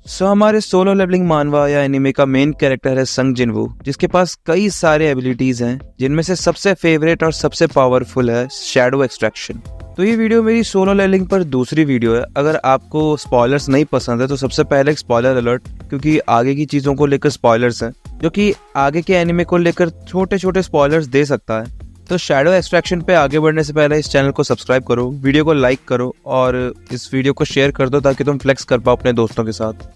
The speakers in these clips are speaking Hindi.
हमारे सोलो लेवलिंग मानवा या एनिमे का मेन कैरेक्टर है संग जिनवू, जिसके पास कई सारे एबिलिटीज हैं, जिनमें से सबसे फेवरेट और सबसे पावरफुल है शैडो एक्सट्रैक्शन। तो ये वीडियो मेरी सोलो लेवलिंग पर दूसरी वीडियो है। अगर आपको स्पॉयलर्स नहीं पसंद है तो सबसे पहले एक स्पॉयलर अलर्ट, क्योंकि आगे की चीजों को लेकर स्पॉयलर्स हैं, जो कि आगे के एनिमे को लेकर छोटे छोटे स्पॉयलर्स दे सकता है। तो शैडो एक्सट्रैक्शन पे आगे बढ़ने से पहले इस चैनल को सब्सक्राइब करो, वीडियो को लाइक करो और इस वीडियो को शेयर कर दो ताकि तुम फ्लेक्स कर पाओ अपने दोस्तों के साथ।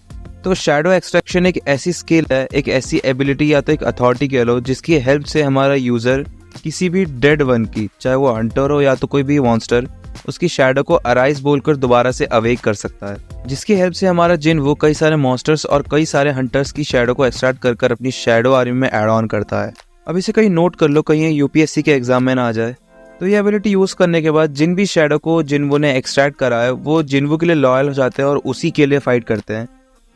तो शैडो एक्सट्रैक्शन एक ऐसी स्किल है, एक ऐसी एबिलिटी या तो एक अथॉरिटी कह लो, जिसकी हेल्प से हमारा यूजर किसी भी डेड वन की, चाहे वो हंटर हो या तो कोई भी मॉन्स्टर, उसकी शैडो को अराइज बोलकर दोबारा से अवेक कर सकता है। जिसकी हेल्प से हमारा जिन वो कई सारे मॉन्स्टर्स और कई सारे हंटर्स की शैडो को एक्सट्रैक्ट कर अपनी शैडो आर्मी में ऐड ऑन करता है। अब इसे कहीं नोट कर लो, कहीं यूपीएससी के एग्जाम में ना आ जाए। तो ये एबिलिटी यूज करने के बाद जिन भी शैडो को जिनवो ने एक्सट्रैक्ट करा है वो जिनवो के लिए लॉयल हो जाते हैं और उसी के लिए फाइट करते हैं।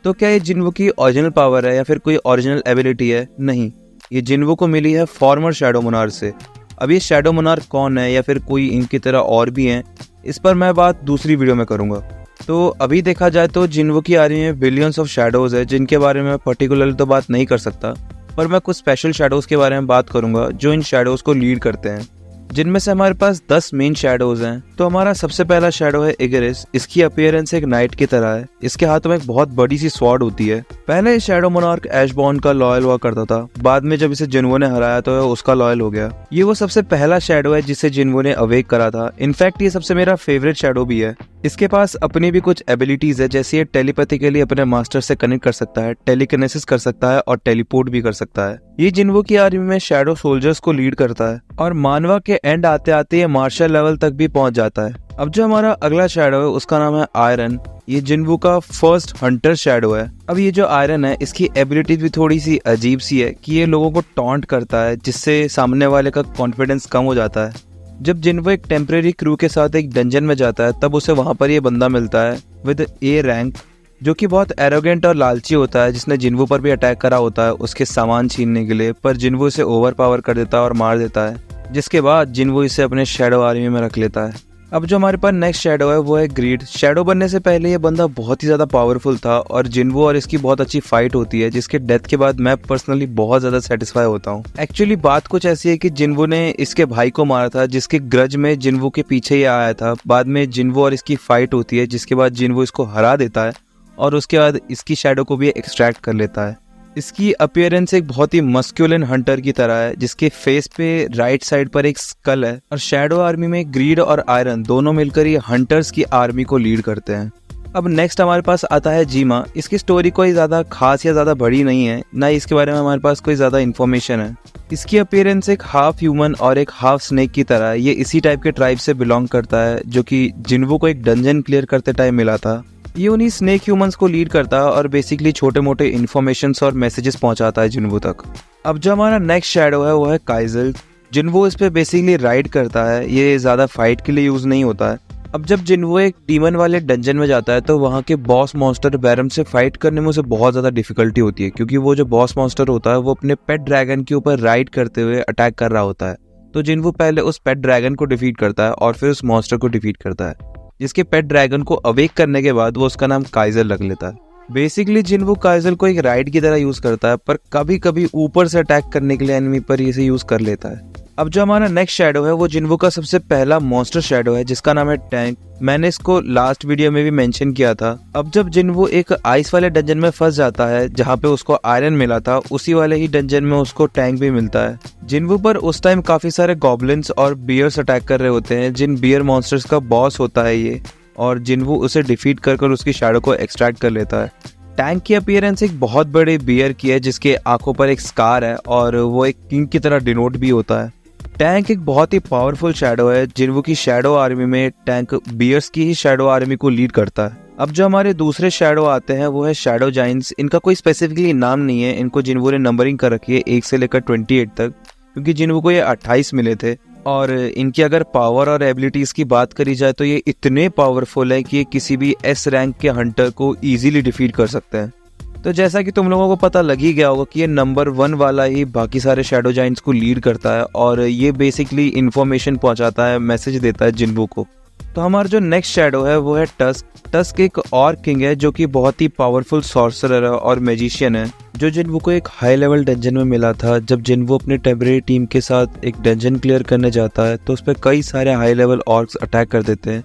तो क्या ये जिनवो की ओरिजिनल पावर है या फिर कोई ओरिजिनल एबिलिटी है? नहीं, ये जिनवो को मिली है फॉर्मर शैडो मोनार्क से। अब ये शैडो मोनार्क कौन है या फिर कोई इनकी तरह और भी हैं, इस पर मैं बात दूसरी वीडियो में करूंगा। तो अभी देखा जाए तो जिनवो की आर्मी में बिलियंस ऑफ शैडोज है, जिनके बारे में पर्टिकुलरली तो बात नहीं कर सकता, पर मैं कुछ स्पेशल शैडोज के बारे में बात करूंगा जो इन शैडोज को लीड करते हैं, जिनमें से हमारे पास 10 मेन शैडोज हैं। तो हमारा सबसे पहला शैडो है इगरिस। इसकी अपीयरेंस एक नाइट की तरह है। इसके हाथों में एक बहुत बड़ी सी स्वॉर्ड होती है। पहले शैडो मोनार्क ऐशबॉर्न का लॉयल हुआ करता था, बाद में जब इसे जिनवो ने हराया तो उसका लॉयल हो गया। ये वो सबसे पहला शैडो है जिसे जिनवो ने अवेक करा था। इनफैक्ट ये सबसे मेरा फेवरेट शैडो भी है। इसके पास अपनी भी कुछ एबिलिटीज है, जैसे ये टेलीपैथिकली अपने मास्टर से कनेक्ट कर सकता है, टेलीकिनेसिस कर सकता है और टेलीपोर्ट भी कर सकता है। ये जिनवो की आर्मी में शैडो सोल्जर्स को लीड करता है और मानवा के एंड आते आते ये मार्शल लेवल तक भी पहुंच जाता है। अब जो हमारा अगला शैडो है उसका नाम है आयरन। ये जिनवो का फर्स्ट हंटर शैडो है। अब ये जो आयरन है इसकी एबिलिटी भी थोड़ी सी अजीब सी है कि ये लोगों को टॉन्ट करता है, जिससे सामने वाले का कॉन्फिडेंस कम हो जाता है। जब जिनवो एक टेम्परेरी क्रू के साथ एक डंजन में जाता है तब उसे वहां पर ये बंदा मिलता है विद ए रैंक, जो कि बहुत एरोगेंट और लालची होता है, जिसने जिनवो पर भी अटैक करा होता है उसके सामान छीनने के लिए, पर जिनवो इसे ओवर पावर कर देता है और मार देता है, जिसके बाद जिनवो इसे अपने शैडो आर्मी में रख लेता है। अब जो हमारे पास नेक्स्ट शैडो है वो है ग्रीड। शैडो बनने से पहले ये बंदा बहुत ही ज्यादा पावरफुल था और जिनवो और इसकी बहुत अच्छी फाइट होती है, जिसके डेथ के बाद मैं पर्सनली बहुत ज्यादा सेटिस्फाई होता हूँ। एक्चुअली बात कुछ ऐसी है कि जिनवो ने इसके भाई को मारा था, जिसके ग्रज में जिनवो के पीछे ही आया था। बाद में जिनवो और इसकी फाइट होती है, जिसके बाद जिनवो इसको हरा देता है और उसके बाद इसकी शैडो को भी एक्सट्रैक्ट कर लेता है। इसकी अपीयरेंस एक बहुत ही मस्कुलिन हंटर की तरह है, जिसके फेस पे राइट साइड पर एक स्कल है। और शैडो आर्मी में ग्रीड और आयरन दोनों मिलकर ये हंटर्स की आर्मी को लीड करते हैं। अब नेक्स्ट हमारे पास आता है जीमा। इसकी स्टोरी कोई ज्यादा खास या ज्यादा बड़ी नहीं है, ना ही इसके बारे में हमारे पास कोई ज्यादा इन्फॉर्मेशन है। इसकी अपीयरेंस एक हाफ ह्यूमन और एक हाफ स्नेक की तरह है। ये इसी टाइप के ट्राइब से बिलोंग करता है, जो कि जिनवो को एक डंजन क्लियर करते टाइम मिला था। ये उन्हीं स्नेक ह्यूमंस को लीड करता है और बेसिकली छोटे मोटे इन्फॉर्मेशंस और मैसेजेस पहुंचाता है जिनवो तक। अब जो हमारा नेक्स्ट शैडो है वो है काइजल। जिनवो इस पे बेसिकली राइड करता है। ये ज्यादा फाइट के लिए यूज नहीं होता है। अब जब जिनवो एक डीमन वाले डंजन में जाता है तो वहाँ के बॉस मॉन्स्टर बैरम से फाइट करने में उसे बहुत ज्यादा डिफिकल्टी होती है, क्योंकि वो जो बॉस मॉन्स्टर होता है वो अपने पेट ड्रैगन के ऊपर राइड करते हुए अटैक कर रहा होता है। तो जिनवो पहले उस पेट ड्रैगन को डिफीट करता है और फिर उस मॉन्स्टर को डिफीट करता है, जिसके पेट ड्रैगन को अवेक करने के बाद वो उसका नाम काइजल रख लेता है। बेसिकली जिनवो काइजल को एक राइड की तरह यूज करता है, पर कभी कभी ऊपर से अटैक करने के लिए एनिमी पर इसे यूज कर लेता है। अब जो हमारा नेक्स्ट शैडो है वो जिनवो का सबसे पहला मॉन्स्टर शैडो है, जिसका नाम है टैंक। मैंने इसको लास्ट वीडियो में भी मेंशन किया था। अब जब जिनवो एक आइस वाले डंजन में फंस जाता है जहाँ पे उसको आयरन मिला था, उसी वाले ही डंजन में उसको टैंक भी मिलता है। जिनवो पर उस टाइम काफी सारे गॉब्लिन्स और बियर्स अटैक कर रहे होते हैं, जिन बियर मॉन्स्टर्स का बॉस होता है ये, और जिनवो उसे डिफीट कर उसकी शैडो को एक्सट्रैक्ट कर लेता है। टैंक की अपीयरेंस एक बहुत बड़े बियर की है, जिसके आंखों पर एक स्कार है और वो एक किंग की तरह डिनोट भी होता है। टैंक एक बहुत ही पावरफुल शैडो है। जिनवो की शैडो आर्मी में टैंक बियर्स की ही शैडो आर्मी को लीड करता है। अब जो हमारे दूसरे शैडो आते हैं वो है शैडो जाइंट्स। इनका कोई स्पेसिफिकली नाम नहीं है, इनको जिनवो ने नंबरिंग कर रखी है 1 से लेकर 28 तक, क्योंकि जिनवो को ये 28 मिले थे। और इनकी अगर पावर और एबिलिटीज की बात करी जाए तो ये इतने पावरफुल है कि ये किसी भी एस रैंक के हंटर को इजीली डिफीट कर सकते हैं। तो जैसा कि तुम लोगों को पता लग ही गया होगा कि ये नंबर 1 वाला ही बाकी सारे शैडो जाइंट्स को लीड करता है और ये बेसिकली इन्फॉर्मेशन पहुंचाता है, मैसेज देता है जिनवो को। तो हमारा जो नेक्स्ट शैडो है वो है टस्क। टस्क एक और किंग है जो कि बहुत ही पावरफुल सॉर्सरर है और मैजिशियन है, जो जिन्वू को एक हाई लेवल डंजन में मिला था। जब जिन्वू अपनी टेम्परेरी टीम के साथ एक डंजन क्लियर करने जाता है तो उस पर कई सारे हाई लेवल ऑर्क्स अटैक कर देते हैं,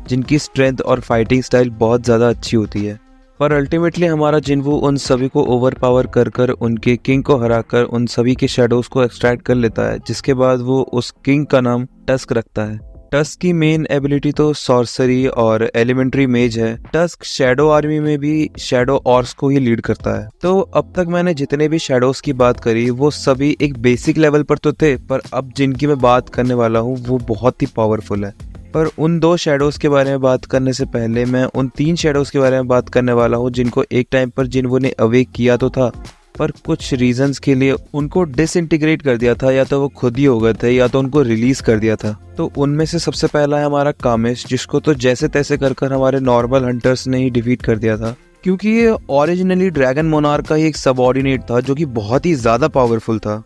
जिनकी स्ट्रेंथ और फाइटिंग स्टाइल बहुत ज़्यादा अच्छी होती है। पर अल्टीमेटली हमारा जिन्वू उन सभी को ओवर पावर कर उनके किंग को हराकर उन सभी के शेडोज को एक्सट्रैक्ट कर लेता है, जिसके बाद वो उस किंग का नाम टस्क रखता है। टस्क की मेन एबिलिटी तो सॉर्सरी और एलिमेंट्री मेज है। टस्क शैडो आर्मी में भी शैडो ऑर्क्स को ही लीड करता है। तो अब तक मैंने जितने भी शैडोज की बात करी वो सभी एक बेसिक लेवल पर तो थे, पर अब जिनकी मैं बात करने वाला हूँ वो बहुत ही पावरफुल है। पर उन 2 शैडोज के बारे में बात करने से पहले मैं उन 3 शैडोज के बारे में बात करने वाला हूँ जिनको एक टाइम पर जिन्वू ने अवेक किया तो था, पर कुछ रीजंस के लिए उनको डिसइंटीग्रेट कर दिया था, या तो वो खुद ही हो गए थे या तो उनको रिलीज कर दिया था। तो उनमें से सबसे पहला है हमारा कामिश, जिसको तो जैसे तैसे कर हमारे नॉर्मल हंटर्स ने ही डिफीट कर दिया था, क्योंकि ये ओरिजिनली ड्रैगन मोनार्क का ही एक सबऑर्डिनेट था जो कि बहुत ही ज्यादा पावरफुल था।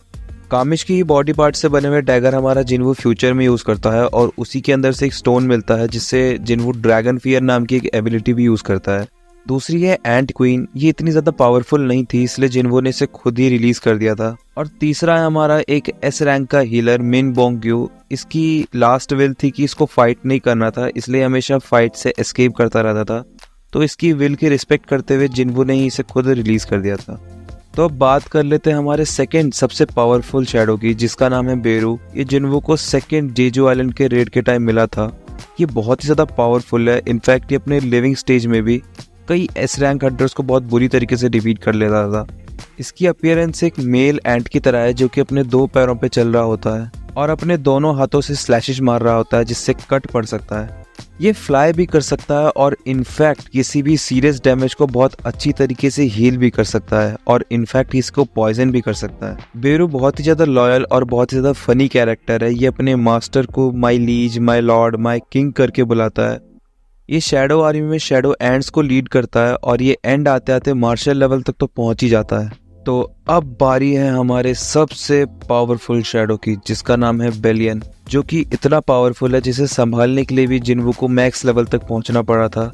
कामिश की बॉडी पार्ट से बने हुए डैगर हमारा जिन्वू फ्यूचर में यूज करता है और उसी के अंदर से एक स्टोन मिलता है जिससे जिन्वू ड्रैगन फियर नाम की एक एबिलिटी भी यूज करता है। दूसरी है एंट क्वीन। ये इतनी ज्यादा पावरफुल नहीं थी, इसलिए जिन्वू ने इसे खुद ही रिलीज कर दिया था। और तीसरा है हमारा एक एस रैंक का हीलर मिन बोंग्यू। इसकी लास्ट विल थी कि इसको फाइट नहीं करना था, इसलिए हमेशा फाइट से एस्केप करता रहता था। तो इसकी विल की रिस्पेक्ट करते हुए जिन्वू ने ही इसे खुद रिलीज कर दिया था। तो अब बात कर लेते हैं हमारे सेकंड सबसे पावरफुल शैडो की, जिसका नाम है बेरू। ये जिन्वू को सेकंड जेजू आइलैंड के रेड के टाइम मिला था। ये बहुत ही ज्यादा पावरफुल है। इनफैक्ट ये अपने लिविंग स्टेज में भी कई एस रैंक हंटर्स को बहुत बुरी तरीके से डिफीट कर लेता था। इसकी अपीयरेंस एक मेल एंट की तरह है जो कि अपने 2 पैरों पे चल रहा होता है और अपने दोनों हाथों से स्लैशेस मार रहा होता है, जिससे कट पड़ सकता है। ये फ्लाई भी कर सकता है और इनफैक्ट किसी भी सीरियस डैमेज को बहुत अच्छी तरीके से हील भी कर सकता है और इनफैक्ट इसको पॉइजन भी कर सकता है। बेरू बहुत ही ज्यादा लॉयल और बहुत ही ज्यादा फनी कैरेक्टर है। ये अपने मास्टर को my liege, my lord, my king करके बुलाता है। ये शैडो आर्मी में शैडो एंड्स को लीड करता है और ये एंड आते आते मार्शल लेवल तक तो पहुंच ही जाता है। तो अब बारी है हमारे सबसे पावरफुल शैडो की, जिसका नाम है बेलियन, जो कि इतना पावरफुल है जिसे संभालने के लिए भी जिन्वू को मैक्स लेवल तक पहुंचना पड़ा था।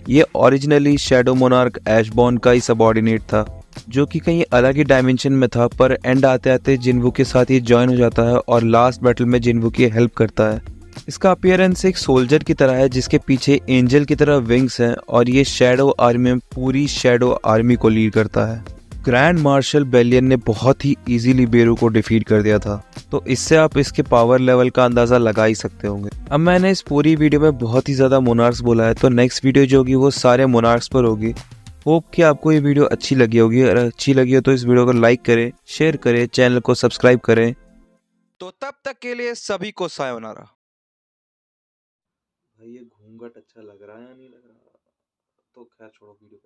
ये ओरिजिनली शैडो मोनार्क ऐशबॉर्न का ही सबऑर्डिनेट था, जो कि कहीं अलग ही डायमेंशन में था, पर एंड आते आते जिन्वू के साथ ही ज्वाइन हो जाता है और लास्ट बैटल में जिन्वू की हेल्प करता है। इसका अपीयरेंस एक सोल्जर की तरह है जिसके पीछे एंजल की तरह विंग्स हैं और ये शैडो आर्मी में पूरी शैडो आर्मी को लीड करता है। ग्रैंड मार्शल बेलियन ने बहुत ही इजीली बेरू को डिफीट कर दिया था, तो इससे आप इसके पावर लेवल का अंदाजा लगा ही सकते होंगे। अब मैंने इस पूरी वीडियो में बहुत ही ज्यादा मोनार्क्स बोला है, तो नेक्स्ट वीडियो जो होगी वो सारे मोनार्क्स पर होगी। होप कि आपको ये वीडियो अच्छी लगी होगी। अगर अच्छी लगी हो तो इस वीडियो को लाइक करें, शेयर करें, चैनल को सब्सक्राइब करें। तो तब तक के लिए सभी को सायोनारा। भाई ये घूंघट अच्छा लग रहा है या नहीं लग रहा? तो खैर छोड़ो, वीडियो